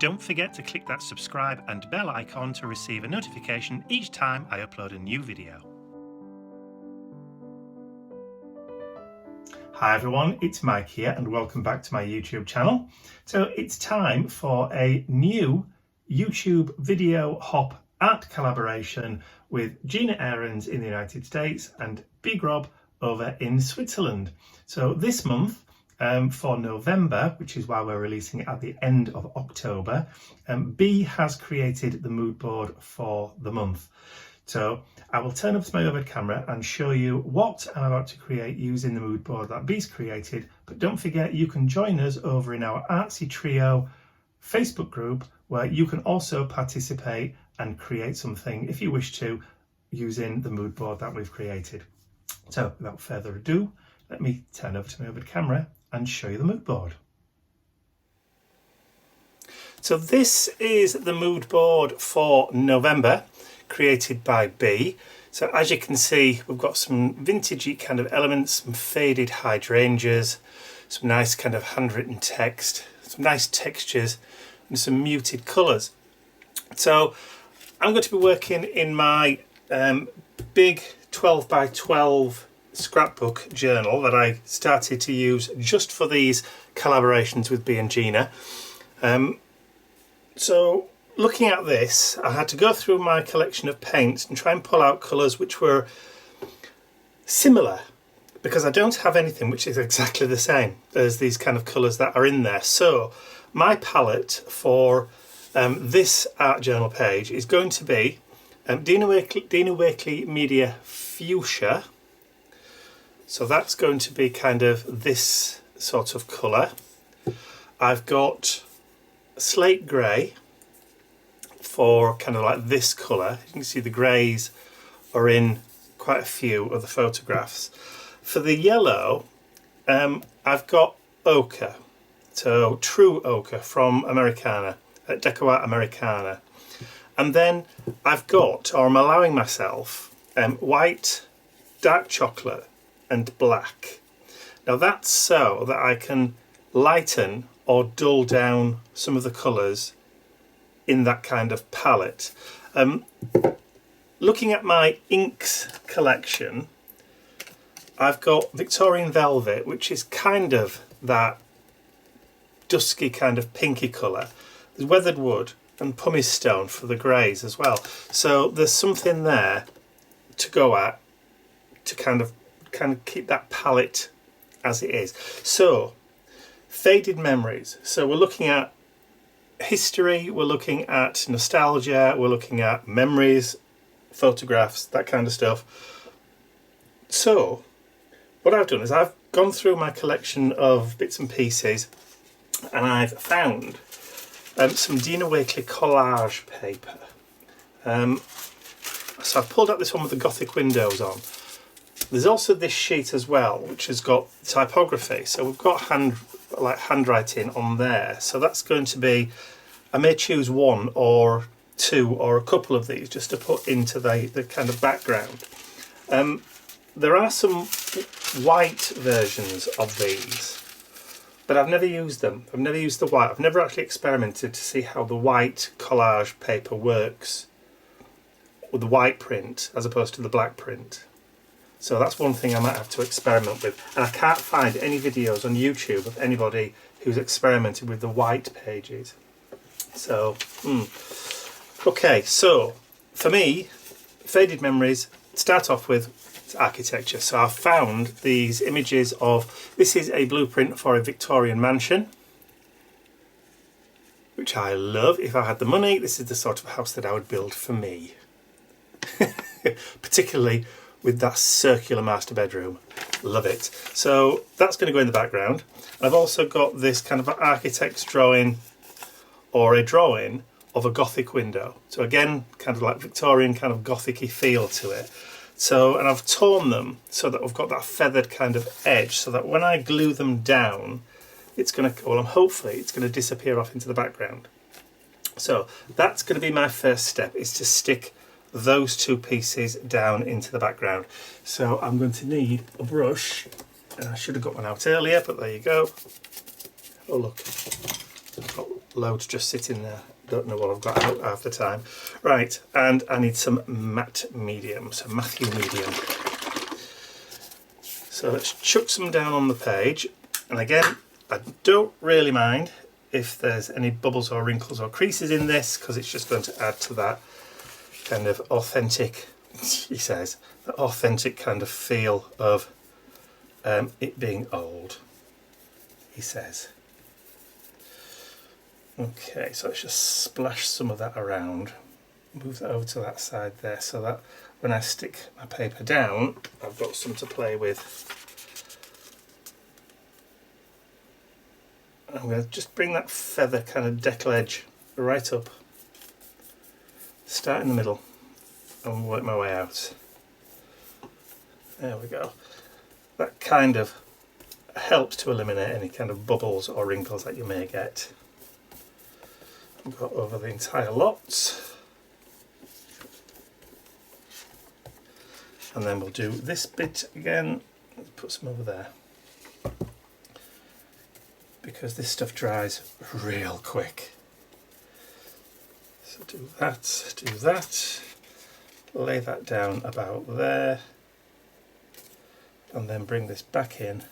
don't forget to click that subscribe and bell icon to receive a notification each time I upload a new video. Hi everyone, it's Mike here and welcome back to my YouTube channel. So it's time for a new YouTube video hop art collaboration with Gina Ahrens in the United States and Bea Grob over in Switzerland. So this month, for November, which is why we're releasing it at the end of October, Bea has created the mood board for the month. So I will turn up to my overhead camera and show you what I'm about to create using the mood board that Bea's created. But don't forget, you can join us over in our ArtsyTrio Facebook group, where you can also participate and create something if you wish to using the mood board that we've created. So without further ado, let me turn over to my overhead camera and show you the mood board. So this is the mood board for November, created by Bea. So as you can see, we've got some vintagey kind of elements, some faded hydrangeas, some nice kind of handwritten text, some nice textures and some muted colours. So I'm going to be working in my big 12 by 12 scrapbook journal that I started to use just for these collaborations with Bea and Gina. So looking at this, I had to go through my collection of paints and try and pull out colours which were similar, because I don't have anything which is exactly the same as these kind of colours that are in there. So my palette for this art journal page is going to be Dina Wakley Media Fuchsia. So that's going to be kind of this sort of colour. I've got slate grey for kind of like this colour. You can see the greys are in quite a few of the photographs. For the yellow, I've got ochre, so true ochre from Americana, Deco Americana. And then I've got, or I'm allowing myself, white, dark chocolate and black. Now that's so that I can lighten or dull down some of the colours in that kind of palette. Looking at my inks collection, I've got Victorian Velvet, which is kind of that dusky kind of pinky colour. There's Weathered Wood and Pumice Stone for the greys as well. So there's something there to go at to kind of keep that palette as it is. So faded memories. So we're looking at history, we're looking at nostalgia, we're looking at memories, photographs, that kind of stuff. So what I've done is I've gone through my collection of bits and pieces and I've found some Dina Wakley collage paper. So I've pulled out this one with the Gothic windows on. There's also this sheet as well, which has got typography. So we've got handwriting on there. So that's going to be, I may choose one or two or a couple of these just to put into the kind of background. There are some white versions of these, but I've never used them. I've never used the white. I've never actually experimented to see how the white collage paper works with the white print as opposed to the black print. So that's one thing I might have to experiment with. And I can't find any videos on YouTube of anybody who's experimented with the white pages. So, okay, so for me, faded memories start off with architecture. So I've found these images of, this is a blueprint for a Victorian mansion, which I love. If I had the money, this is the sort of house that I would build for me. Particularly with that circular master bedroom. Love it. So that's going to go in the background. I've also got this kind of architect's drawing, or a drawing of a Gothic window. So again, kind of like Victorian kind of Gothic-y feel to it. So, and I've torn them so that I've got that feathered kind of edge, so that when I glue them down, it's going to, well, hopefully it's going to disappear off into the background. So that's going to be my first step, is to stick those two pieces down into the background. So I'm going to need a brush, and I should have got one out earlier, but there you go. Oh look, I've got loads just sitting there. Don't know what I've got out half the time. Right, and I need some matte medium, so Matthew medium. So let's chuck some down on the page. And again, I don't really mind if there's any bubbles or wrinkles or creases in this, because it's just going to add to that kind of authentic, he says, the authentic kind of feel of it being old, he says. Okay, so let's just splash some of that around, move that over to that side there, so that when I stick my paper down, I've got some to play with. I'm going to just bring that feather kind of decal edge right up, start in the middle and work my way out. There we go. That kind of helps to eliminate any kind of bubbles or wrinkles that you may get. Go over the entire lot, and then we'll do this bit again. Let's put some over there, because this stuff dries real quick. So do that, lay that down about there, and then bring this back in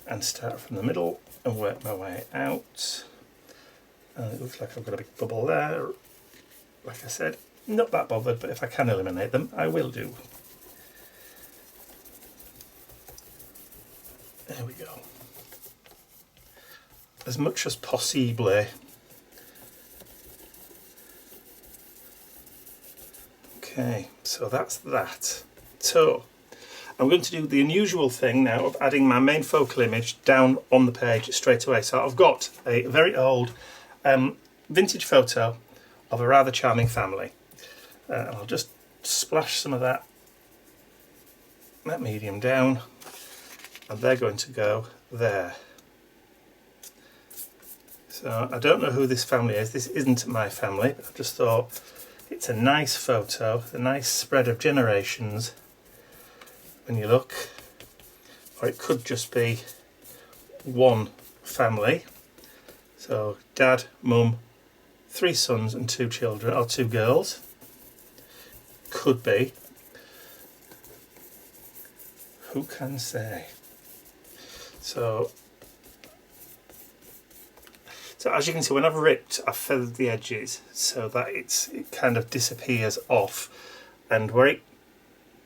and start from the middle and work my way out. And it looks like I've got a big bubble there. Like I said, not that bothered, but if I can eliminate them, I will do. There we go. As much as possible. Okay, so that's that. So I'm going to do the unusual thing now of adding my main focal image down on the page straight away. So I've got a very old vintage photo of a rather charming family. And I'll just splash some of that medium down, and they're going to go there. So I don't know who this family is. This isn't my family, but I just thought it's a nice photo, a nice spread of generations when you look. Or it could just be one family. So dad, mum, 3 sons and 2 children, or 2 girls. Could be. Who can say? So as you can see, when I've ripped, I've feathered the edges so that it kind of disappears off, and where it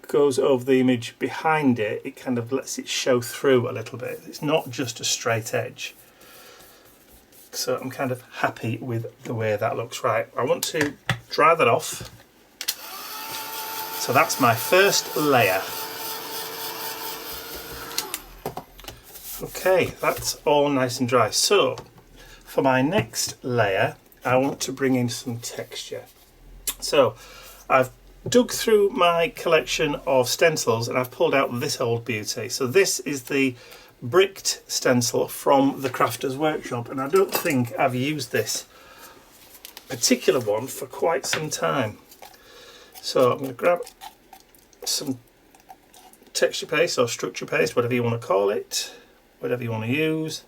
goes over the image behind it, it kind of lets it show through a little bit. It's not just a straight edge. So I'm kind of happy with the way that looks. Right, I want to dry that off. So that's my first layer. Okay, that's all nice and dry. So for my next layer, I want to bring in some texture. So I've dug through my collection of stencils and I've pulled out this old beauty. So this is the bricked stencil from the Crafter's Workshop, and I don't think I've used this particular one for quite some time. So I'm going to grab some texture paste or structure paste, whatever you want to call it, whatever you want to use,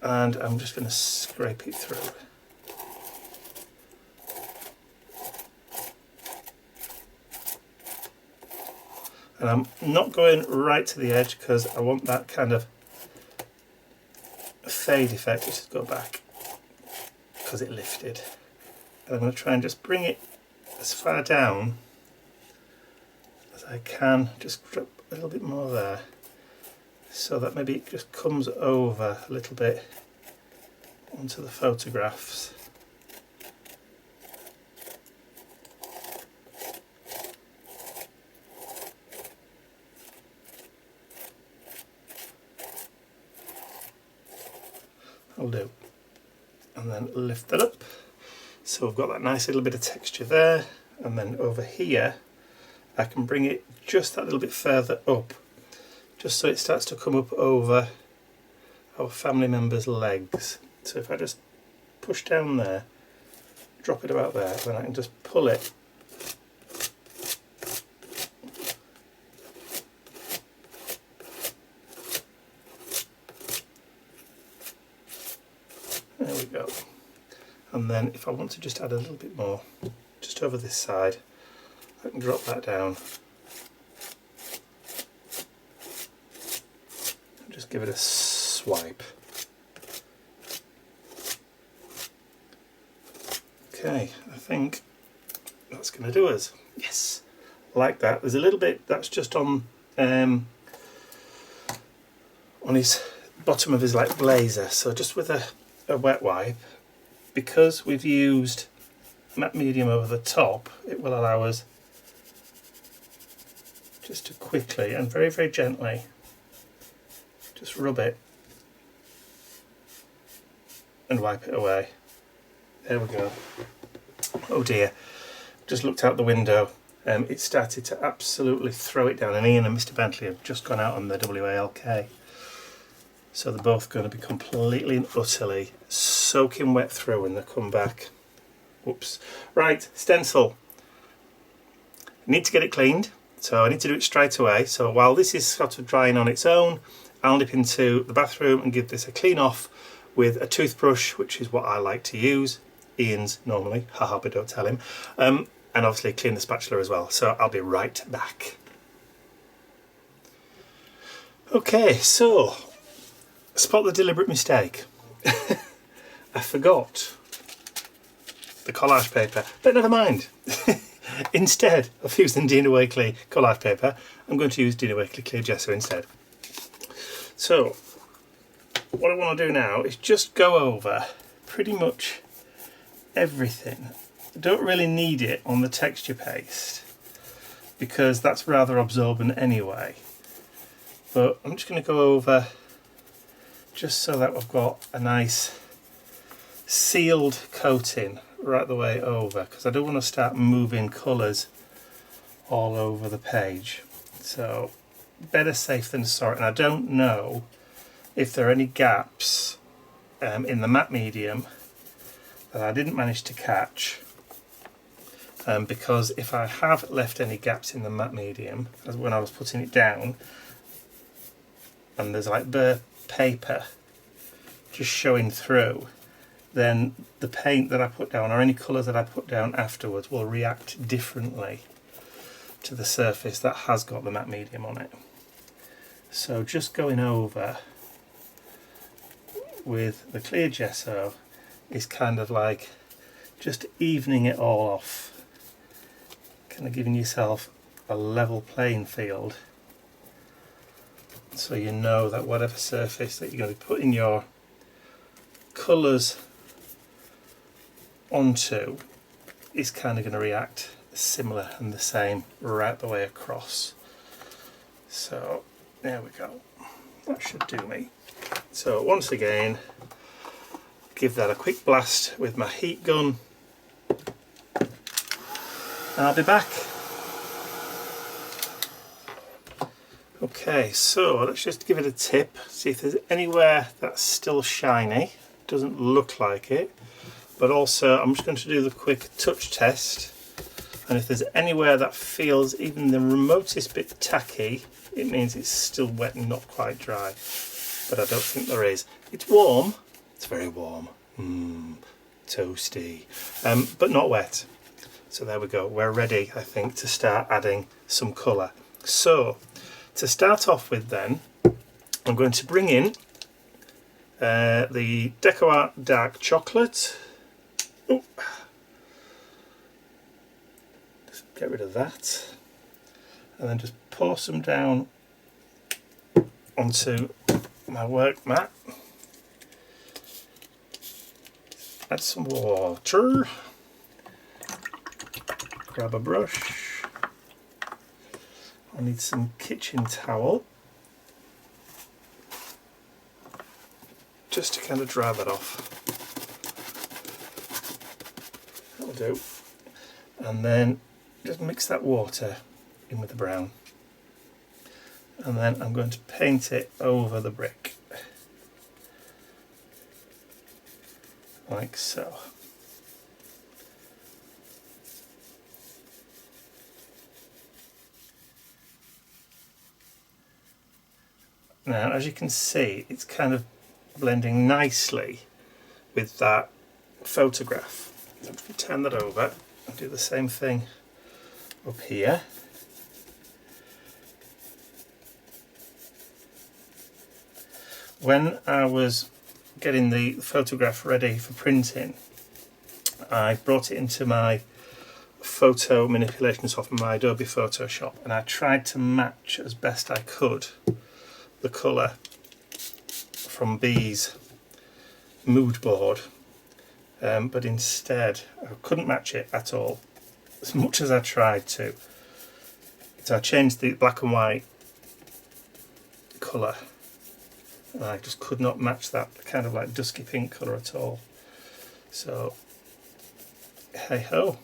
and I'm just going to scrape it through. And I'm not going right to the edge because I want that kind of fade effect. Let's just go back because it lifted. And I'm going to try and just bring it as far down as I can, just drop a little bit more there, so that maybe it just comes over a little bit onto the photographs. I'll do, and then lift that up, so we've got that nice little bit of texture there. And then over here I can bring it just that little bit further up, just so it starts to come up over our family members' legs. So if I just push down there, drop it about there, then I can just pull it And then if I want to just add a little bit more, just over this side, I can drop that down. And just give it a swipe. Okay, I think that's going to do us. Yes, like that. There's a little bit that's just on his bottom of his like blazer, so just with a wet wipe, because we've used matte medium over the top, it will allow us just to quickly and very, very gently just rub it and wipe it away. There we go. Oh dear, just looked out the window. It started to absolutely throw it down, and Ian and Mr. Bentley have just gone out on the WALK. So they're both going to be completely and utterly soaking wet through when they come back. Whoops. Right, stencil. I need to get it cleaned, so I need to do it straight away. So while this is sort of drying on its own, I'll nip into the bathroom and give this a clean off with a toothbrush, which is what I like to use. Ian's normally, haha, but don't tell him. And obviously clean the spatula as well. So I'll be right back. Okay, so spot the deliberate mistake. I forgot the collage paper, but never mind. Instead of using Gina Ahrens collage paper, I'm going to use Gina Ahrens clear gesso instead. So what I want to do now is just go over pretty much everything. I don't really need it on the texture paste because that's rather absorbent anyway, but I'm just going to go over just so that we've got a nice sealed coating right the way over, because I don't want to start moving colours all over the page. So better safe than sorry. And I don't know if there are any gaps in the matte medium that I didn't manage to catch, because if I have left any gaps in the matte medium, as when I was putting it down, and there's like bare paper just showing through, then the paint that I put down or any colours that I put down afterwards will react differently to the surface that has got the matte medium on it. So just going over with the clear gesso is kind of like just evening it all off, kind of giving yourself a level playing field, so you know that whatever surface that you're going to be putting your colours onto is kind of going to react similar and the same right the way across. So there we go, that should do me. So once again, give that a quick blast with my heat gun and I'll be back. Okay, so let's just give it a tip, see if there's anywhere that's still shiny. Doesn't look like it, but also I'm just going to do the quick touch test, and if there's anywhere that feels even the remotest bit tacky, it means it's still wet and not quite dry, but I don't think there is. It's warm, it's very warm, toasty, but not wet. So there we go, we're ready, I think, to start adding some colour. So to start off with then, I'm going to bring in the DecoArt Dark Chocolate. Ooh. Just get rid of that. And then just pour some down onto my work mat. Add some water. Grab a brush. I need some kitchen towel just to kind of dry that off. That'll do. And then just mix that water in with the brown. And then I'm going to paint it over the brick. Like so. Now, as you can see, it's kind of blending nicely with that photograph. I'm just going to turn that over and do the same thing up here. When I was getting the photograph ready for printing, I brought it into my photo manipulation software, my Adobe Photoshop, and I tried to match as best I could the colour from Bea's Moodboard, but instead I couldn't match it at all, as much as I tried to. So I changed the black and white colour, and I just could not match that kind of like dusky pink colour at all. So hey ho,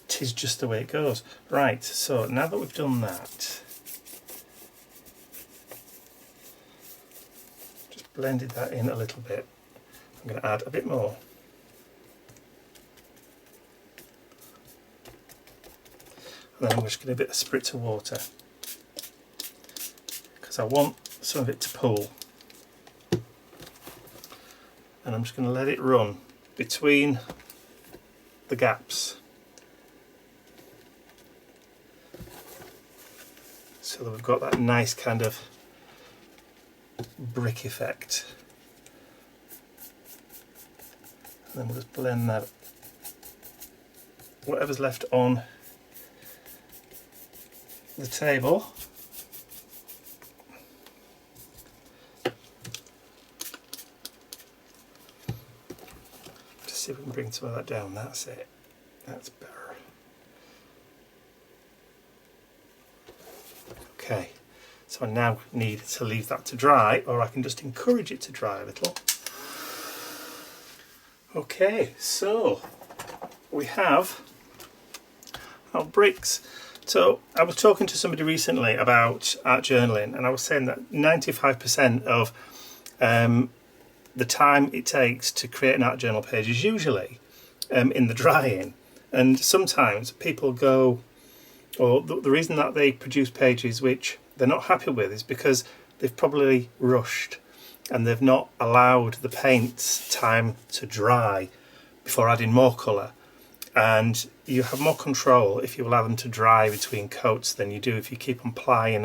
tis just the way it goes. Right, so now that we've done that, just blended that in a little bit, I'm going to add a bit more. And then I'm just going to do a bit of spritz of water, because I want some of it to pool. And I'm just going to let it run between the gaps, so that we've got that nice kind of brick effect. And then we'll just blend that, whatever's left on the table. Just see if we can bring some of that down. That's it. That's better. Okay, so I now need to leave that to dry, or I can just encourage it to dry a little. Okay, so we have our bricks. So I was talking to somebody recently about art journaling, and I was saying that 95% of the time it takes to create an art journal page is usually in the drying. And sometimes people go, or the reason that they produce pages which they're not happy with is because they've probably rushed and they've not allowed the paints time to dry before adding more colour. And you have more control if you allow them to dry between coats than you do if you keep on applying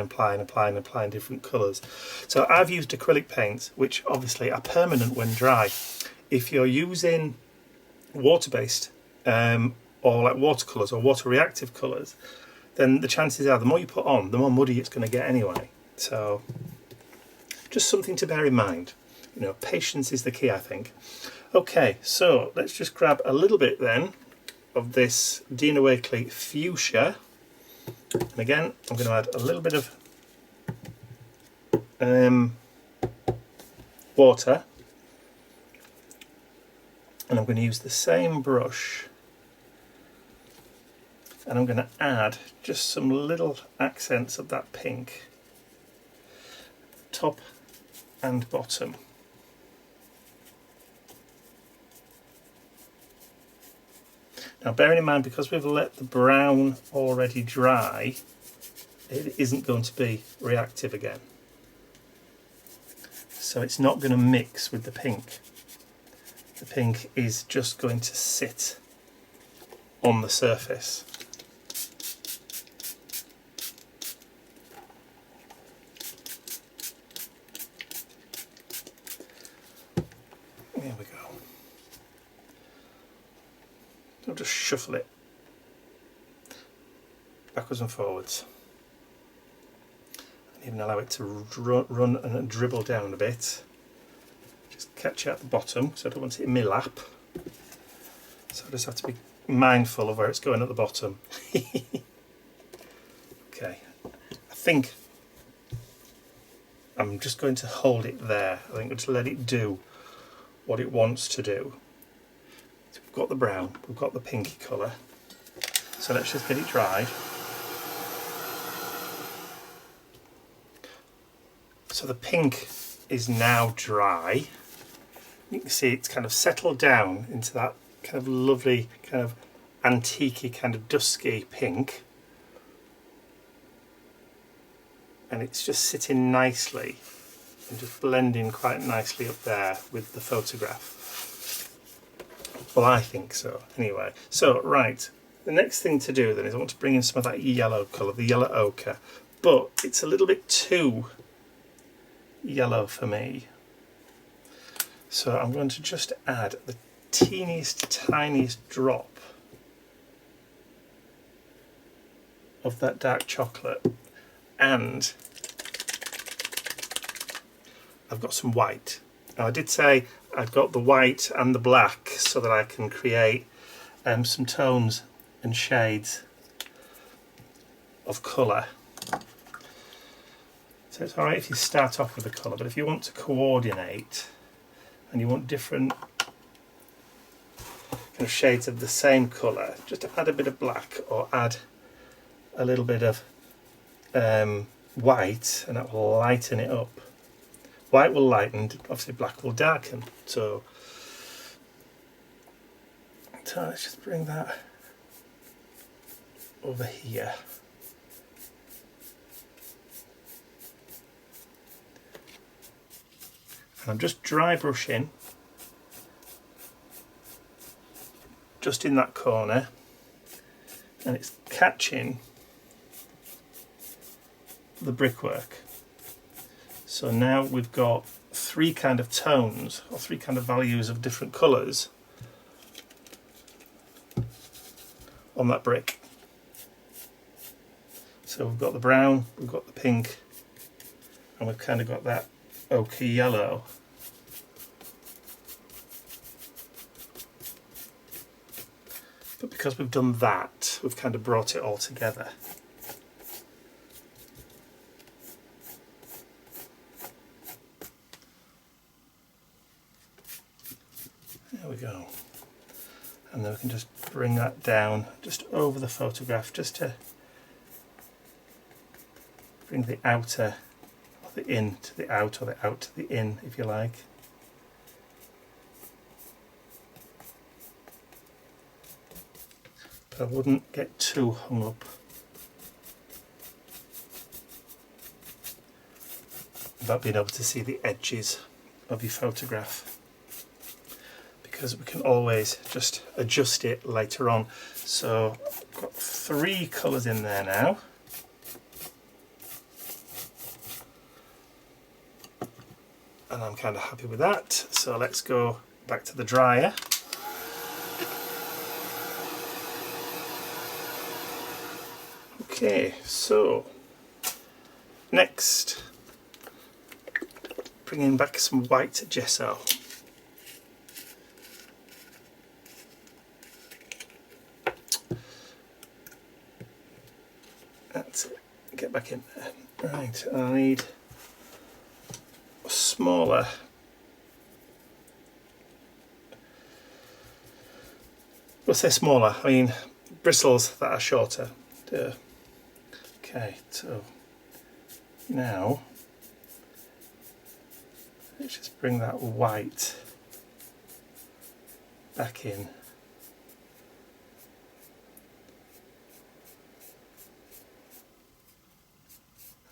different colours. So I've used acrylic paints, which obviously are permanent when dry. If you're using water-based or like watercolours or water-reactive colours, then the chances are the more you put on, the more muddy it's going to get anyway. So just something to bear in mind. You know, patience is the key, I think. Okay, so let's just grab a little bit then of this Dina Wakley fuchsia, and again I'm going to add a little bit of water, and I'm going to use the same brush, and I'm going to add just some little accents of that pink, top and bottom. Now bearing in mind, because we've let the brown already dry, it isn't going to be reactive again. So it's not going to mix with the pink. The pink is just going to sit on the surface. There we go. I'll just shuffle it backwards and forwards, and even allow it to run and dribble down a bit. Just catch it at the bottom, so I don't want it in my lap. So I just have to be mindful of where it's going at the bottom. Okay, I think I'm just going to hold it there. I think I'll just let it do what it wants to do. So we've got the brown, we've got the pinky colour, so let's just get it dried. So the pink is now dry. You can see it's kind of settled down into that kind of lovely, kind of antique-y, kind of dusky pink. And it's just sitting nicely and just blending quite nicely up there with the photograph. Well, I think so, anyway. So, right, the next thing to do then is I want to bring in some of that yellow colour, the yellow ochre, but it's a little bit too yellow for me. So I'm going to just add the teeniest, tiniest drop of that dark chocolate, and I've got some white. Now I did say I've got the white and the black so that I can create some tones and shades of colour. So it's alright if you start off with a colour, but if you want to coordinate and you want different kind of shades of the same colour, just add a bit of black or add a little bit of white, and that will lighten it up. White will lighten, obviously black will darken. So let's just bring that over here. And I'm just dry brushing just in that corner, and it's catching the brickwork. So now we've got three kind of tones, or three kind of values of different colours on that brick. So we've got the brown, we've got the pink, and we've kind of got that ochre yellow. But because we've done that, we've kind of brought it all together. There we go. And then we can just bring that down just over the photograph, just to bring the outer, or the in to the out, or the out to the in, if you like. But I wouldn't get too hung up about being able to see the edges of your photograph, because we can always just adjust it later on. So I've got three colours in there now. And I'm kind of happy with that. So let's go back to the dryer. Okay, so next, bringing back some white gesso. That's it, get back in there. Right, I need a smaller, we'll say smaller, I mean bristles that are shorter. Okay, so now let's just bring that white back in.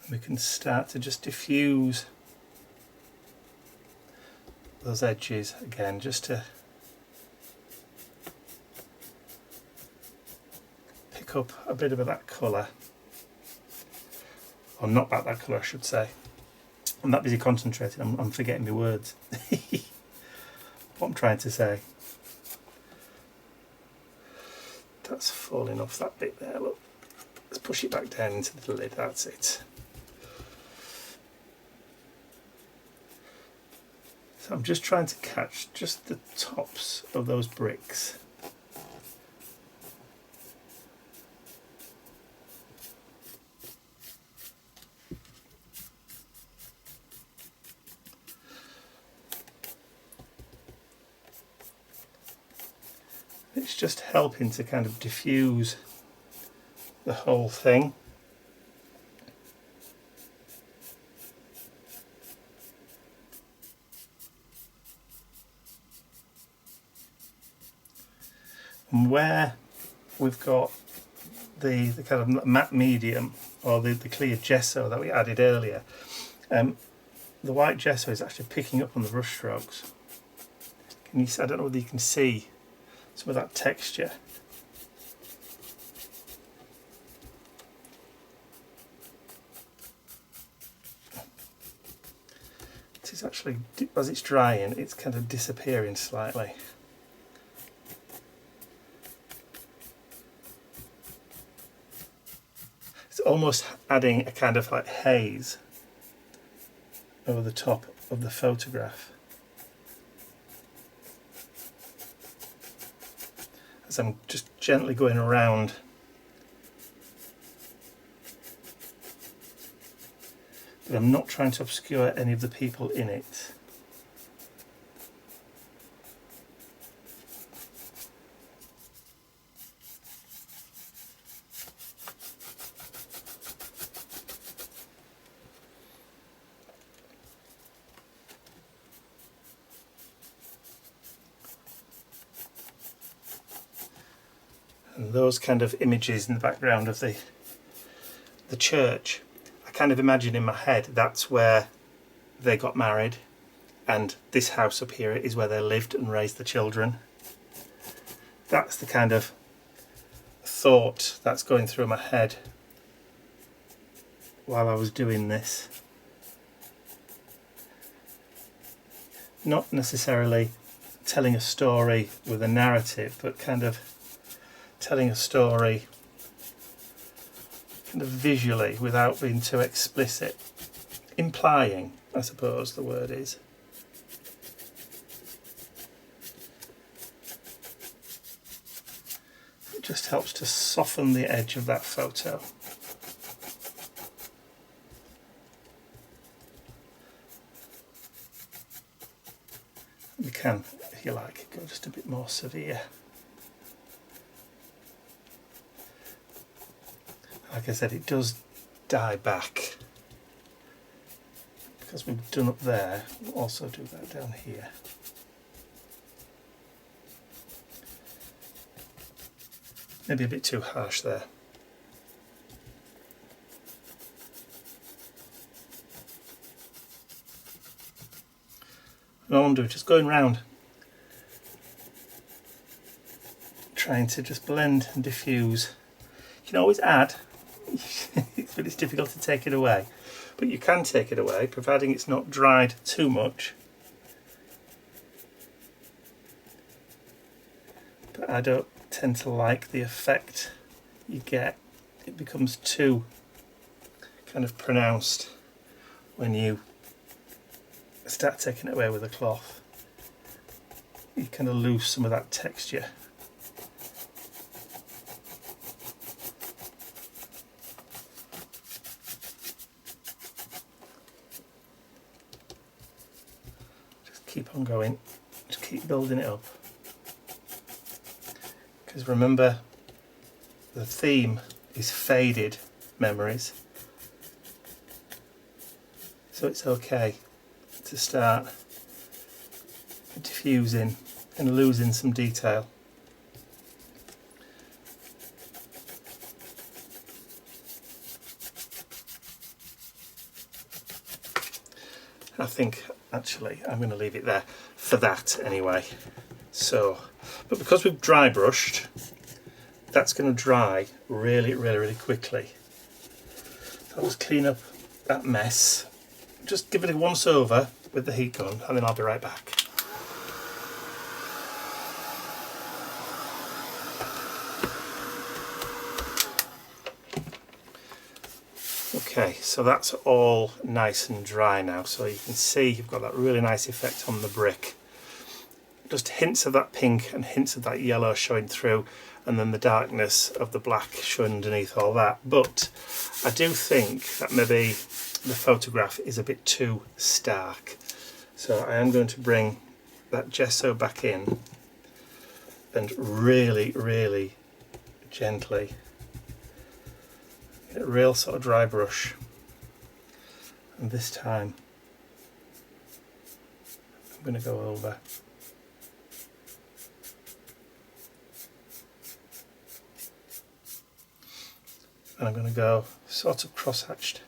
And we can start to just diffuse those edges again, just to pick up a bit of that colour. Or not back that colour, I should say. I'm that busy concentrating, I'm forgetting my words. What I'm trying to say. That's falling off that bit there, look. Let's push it back down into the lid, that's it. So I'm just trying to catch just the tops of those bricks. It's just helping to kind of diffuse the whole thing. And where we've got the kind of matte medium, or the clear gesso that we added earlier, the white gesso is actually picking up on the brush strokes. Can you? I don't know whether you can see some of that texture. It's actually, as it's drying, it's kind of disappearing slightly. It's almost adding a kind of like haze over the top of the photograph. As I'm just gently going around but I'm not trying to obscure any of the people in it. And those kind of images in the background of the church, I kind of imagine in my head that's where they got married, and this house up here is where they lived and raised the children. That's the kind of thought that's going through my head while I was doing this. Not necessarily telling a story with a narrative, but kind of telling a story kind of visually without being too explicit. Implying, I suppose the word is. It just helps to soften the edge of that photo. You can, if you like, go just a bit more severe. Like I said, it does die back. Because we've done up there, we'll also do that down here. Maybe a bit too harsh there. And all I'm doing is just going round, trying to just blend and diffuse. You can always add, but it's difficult to take it away. But you can take it away, providing it's not dried too much. But I don't tend to like the effect you get. It becomes too kind of pronounced when you start taking it away with a cloth. You kind of lose some of that texture. Keep on going, just keep building it up, because remember the theme is faded memories, so it's okay to start diffusing and losing some detail. I think actually I'm going to leave it there for that anyway. So, but because we've dry brushed, that's going to dry really quickly. So I'll just clean up that mess, just give it a once over with the heat gun, and then I'll be right back. Okay, so that's all nice and dry now, so you can see you've got that really nice effect on the brick. Just hints of that pink and hints of that yellow showing through, and then the darkness of the black showing underneath all that. But I do think that maybe the photograph is a bit too stark. So I am going to bring that gesso back in and really gently get a real sort of dry brush, and this time I'm going to go over and I'm going to go sort of cross-hatched.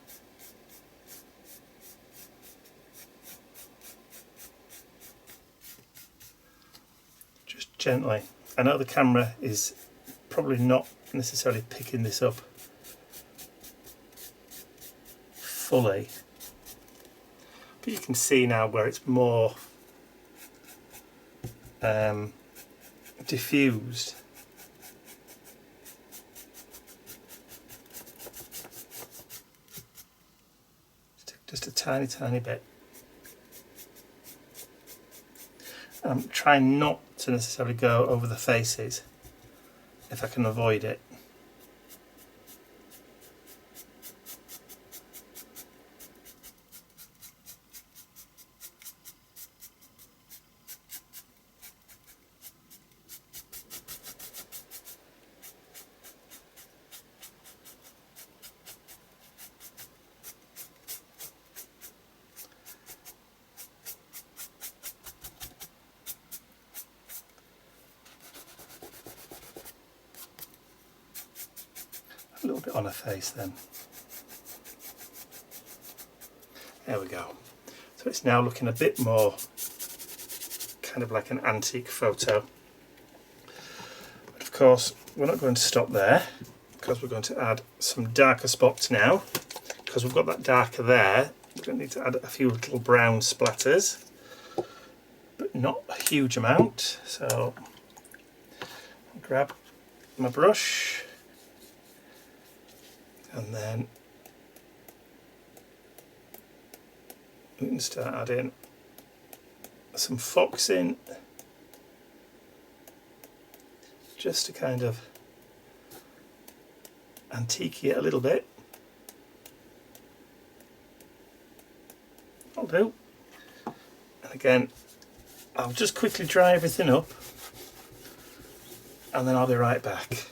Just gently I know the camera is probably not necessarily picking this up fully, but you can see now where it's more diffused. Just a tiny bit. I'm trying not to necessarily go over the faces if I can avoid it. A little bit on her face then. There we go. So it's now looking a bit more kind of like an antique photo. But of course we're not going to stop there, because we're going to add some darker spots now. Because we've got that darker there, we're going to need to add a few little brown splatters, but not a huge amount. So I'll grab my brush, and then we can start adding some foxing, just to kind of antique it a little bit. I'll do. And again, I'll just quickly dry everything up, and then I'll be right back.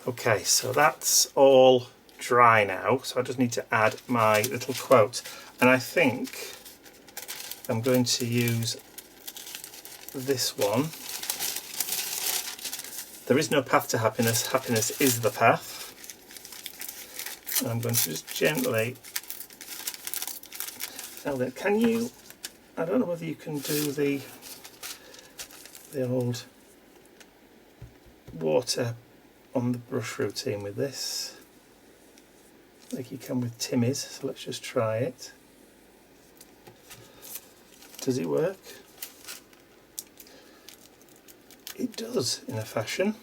Okay, so that's all dry now, so I just need to add my little quote, and I think I'm going to use this one. There is no path to happiness, happiness is the path. And I'm going to just gently, now then, can you, I don't know whether you can do the old water on the brush routine with this, like you can with Timmy's, so let's just try it. Does it work? It does, in a fashion.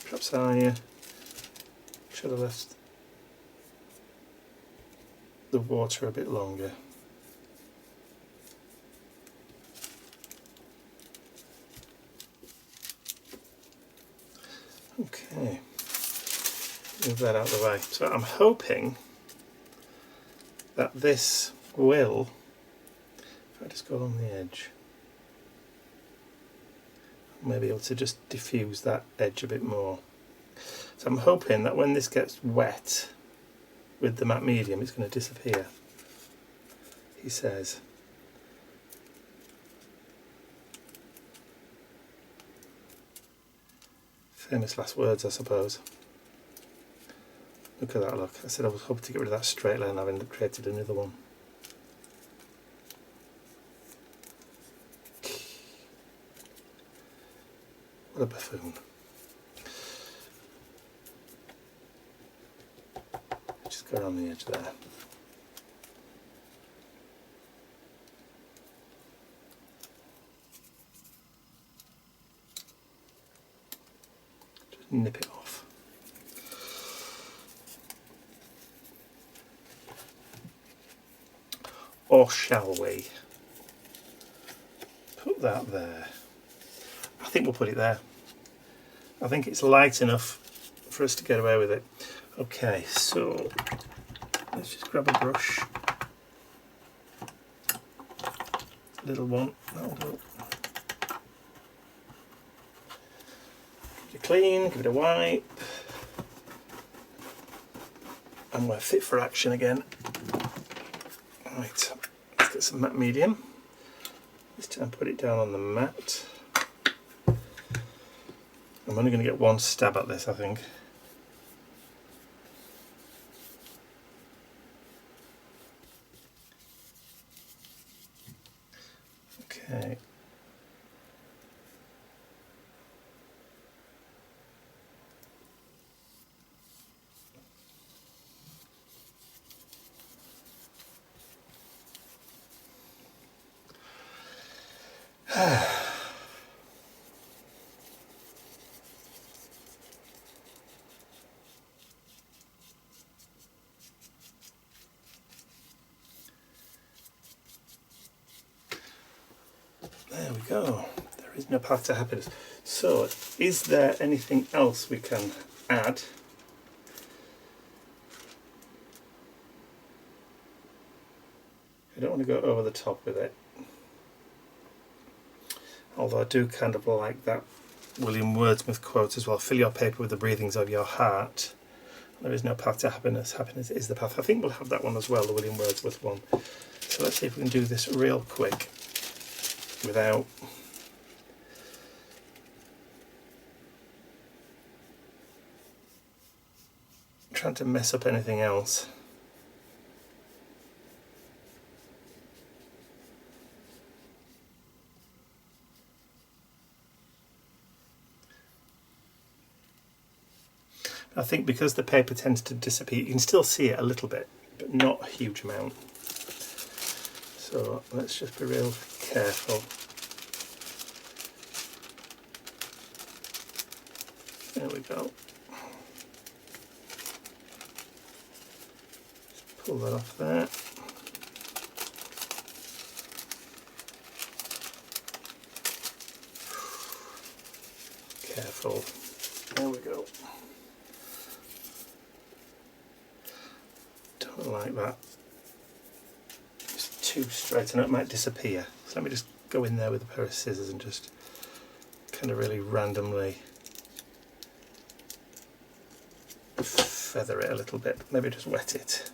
Perhaps I should have left the water a bit longer. Okay. Move that out of the way. So I'm hoping that this will, if I just go along the edge, I may be able to just diffuse that edge a bit more. So I'm hoping that when this gets wet with the matte medium, it's going to disappear, he says. Famous last words, I suppose. Look at that look. I said I was hoping to get rid of that straight line, I've ended up created another one. What a buffoon. Just go around the edge there. Just nip it off. Or shall we put that there? I think we'll put it there. I think it's light enough for us to get away with it. Okay, so let's just grab a brush. Little one, that'll do. Give it a clean, give it a wipe. And we're fit for action again. Right, let's get some matte medium. This time put it down on the mat. I'm only going to get one stab at this, I think. Okay. There we go. There is no path to happiness. So, is there anything else we can add? I don't want to go over the top with it. Although I do kind of like that William Wordsmith quote as well. Fill your paper with the breathings of your heart. There is no path to happiness. Happiness is the path. I think we'll have that one as well, the William Wordsworth one. So let's see if we can do this real quick without trying to mess up anything else. I think because the paper tends to disappear, you can still see it a little bit, but not a huge amount. So let's just be real careful. There we go. Just pull that off there. Careful. There we go. Don't like that. It's too straight and it might disappear. So let me just go in there with a pair of scissors and just kind of really randomly feather it a little bit. Maybe just wet it.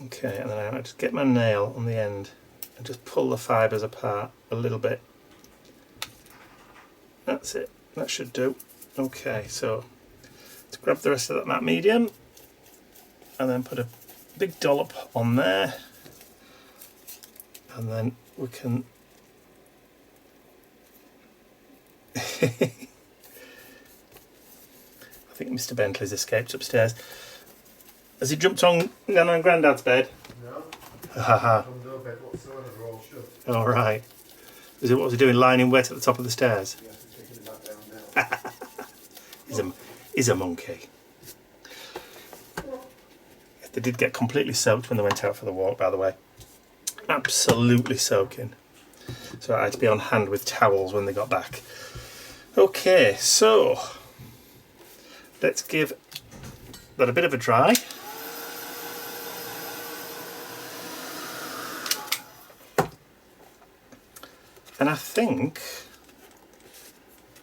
Okay, and then I just get my nail on the end and just pull the fibres apart a little bit. That's it. That should do. Okay, so let's grab the rest of that matte medium and then put a big dollop on there, and then we can I think Mr. Bentley's escaped upstairs. Has he jumped on Nana and Grandad's bed? No. Haha. No bed whatsoever, they're all shut. All right. What was he doing, lying in wet at the top of the stairs? Yes, we're taking him back down now. He's a monkey. They did get completely soaked when they went out for the walk, by the way. Absolutely soaking. So I had to be on hand with towels when they got back. Okay, so let's give that a bit of a dry. And I think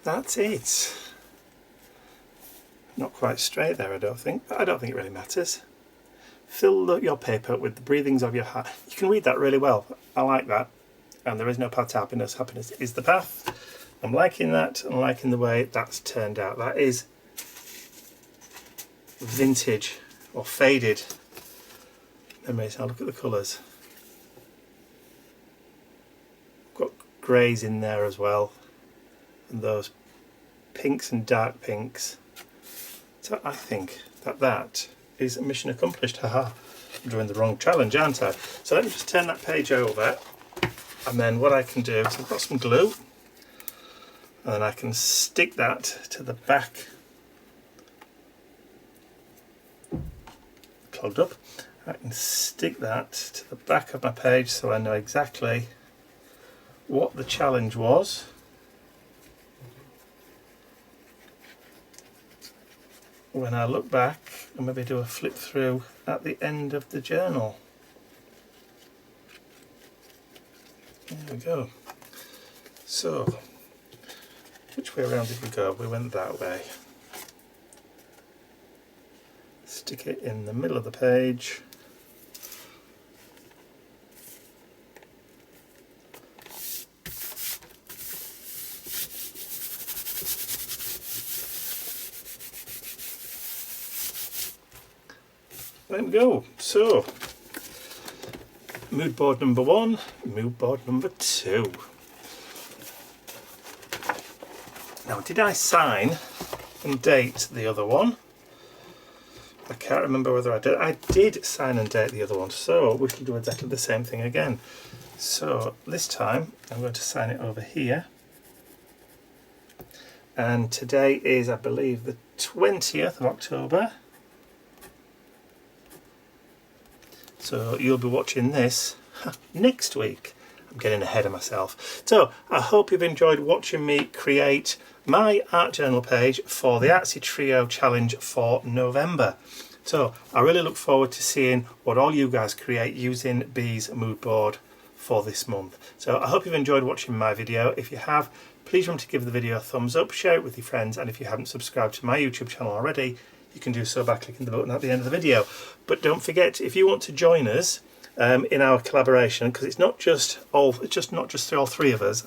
that's it. Not quite straight there, I don't think, but I don't think it really matters. Fill your paper with the breathings of your heart. You can read that really well. I like that. And there is no path to happiness. Happiness is the path. I'm liking that. I'm liking the way that's turned out. That is vintage or faded memories. Now look at the colours. Got greys in there as well, and those pinks and dark pinks. So I think that is mission accomplished. Haha, I'm doing the wrong challenge, aren't I? So let me just turn that page over, and then what I can do is I've got some glue, and then I can stick that to the back. Clogged up. I can stick that to the back of my page so I know exactly what the challenge was. When I look back and maybe do a flip through at the end of the journal. There we go. So, which way around did we go? We went that way. Stick it in the middle of the page. There we go. So, mood board number 1, mood board number 2. Now, did I sign and date the other one? I can't remember whether I did. I did sign and date the other one, so we shall do exactly the same thing again. So this time I'm going to sign it over here. And today is, I believe, the 20th of October. So you'll be watching this next week. I'm getting ahead of myself. So I hope you've enjoyed watching me create my art journal page for the ArtsyTrio challenge for November. So I really look forward to seeing what all you guys create using Bea's mood board for this month. So I hope you've enjoyed watching my video. If you have, please remember to give the video a thumbs up, share it with your friends, and if you haven't subscribed to my YouTube channel already, you can do so by clicking the button at the end of the video. But don't forget, if you want to join us in our collaboration, because it's not just all three of us,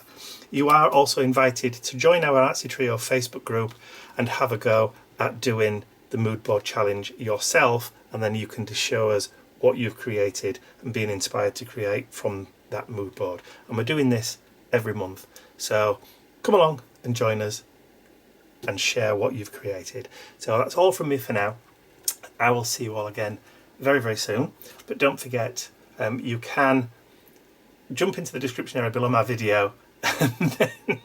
you are also invited to join our ArtsyTrio Facebook group and have a go at doing the mood board challenge yourself, and then you can just show us what you've created and being inspired to create from that mood board. And we're doing this every month, so come along and join us and share what you've created. So that's all from me for now. I will see you all again very, very soon, but don't forget, you can jump into the description area below my video and then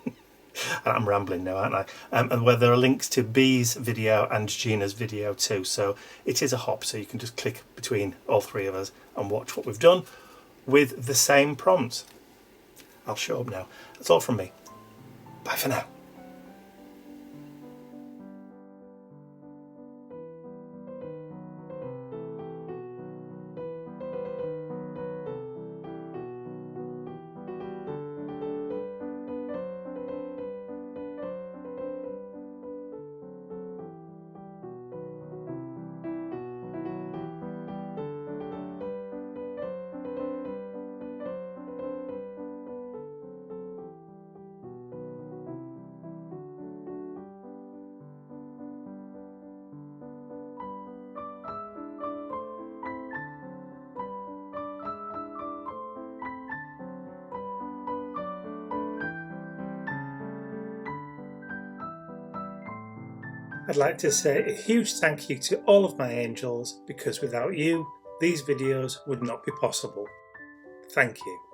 I'm rambling now, aren't I? And where there are links to Bea's video and Gina's video too. So it is a hop, so you can just click between all three of us and watch what we've done with the same prompts. I'll show up now. That's all from me. Bye for now. I'd like to say a huge thank you to all of my angels, because without you, these videos would not be possible. Thank you.